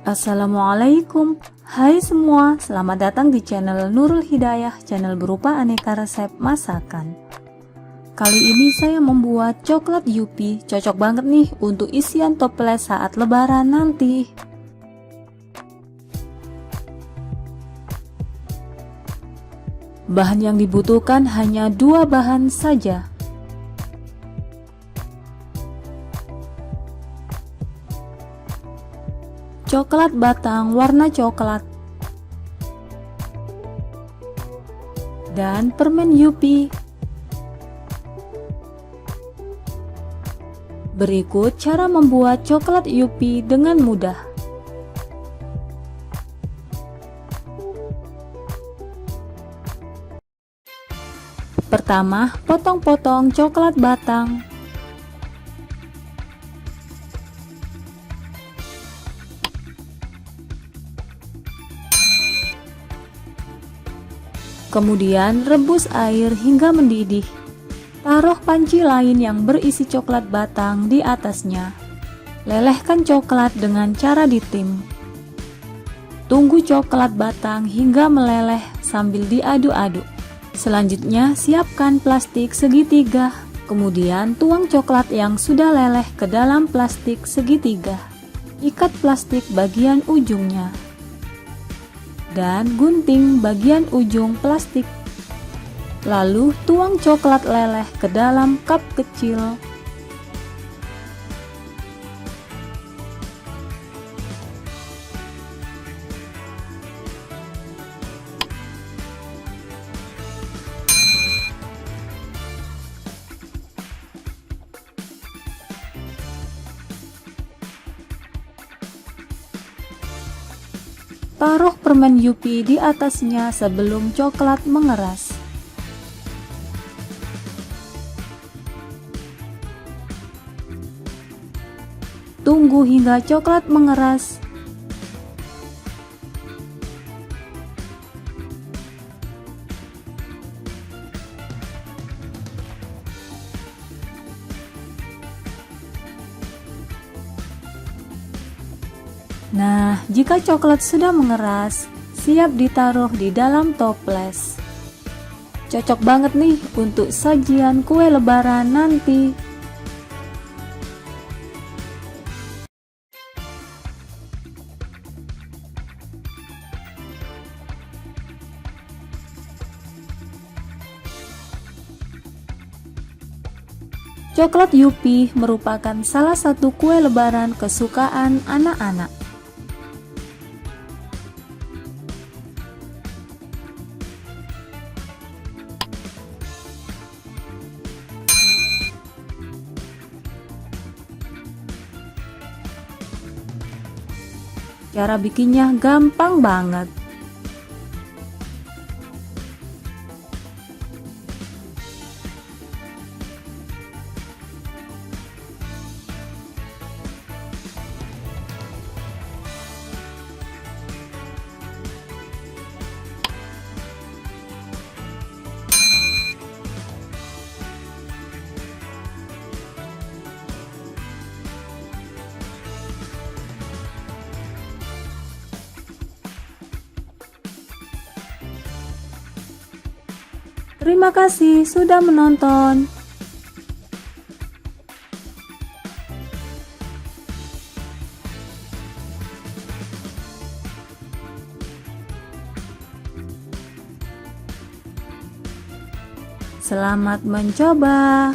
Assalamualaikum. Hai semua, selamat datang di channel Nurul Hidayah, channel berupa aneka resep masakan. Kali ini saya membuat coklat Yupi, cocok banget nih untuk isian toples saat lebaran nanti. Bahan yang dibutuhkan hanya 2 bahan saja. Coklat batang warna coklat dan permen Yupi. Berikut cara membuat coklat Yupi dengan mudah. Pertama, potong-potong coklat batang. Kemudian rebus air hingga mendidih. Taruh panci lain yang berisi coklat batang di atasnya. Lelehkan coklat dengan cara ditim. Tunggu coklat batang hingga meleleh sambil diaduk-aduk. Selanjutnya siapkan plastik segitiga. Kemudian tuang coklat yang sudah leleh ke dalam plastik segitiga. Ikat plastik bagian ujungnya dan gunting bagian ujung plastik. Lalu tuang coklat leleh ke dalam cup kecil. Taruh permen Yupi di atasnya sebelum coklat mengeras. Tunggu hingga coklat mengeras. Nah, jika coklat sudah mengeras, siap ditaruh di dalam toples. Cocok banget nih untuk sajian kue lebaran nanti. Coklat Yupi merupakan salah satu kue lebaran kesukaan anak-anak. Cara bikinnya gampang banget. Terima kasih sudah menonton. Selamat mencoba.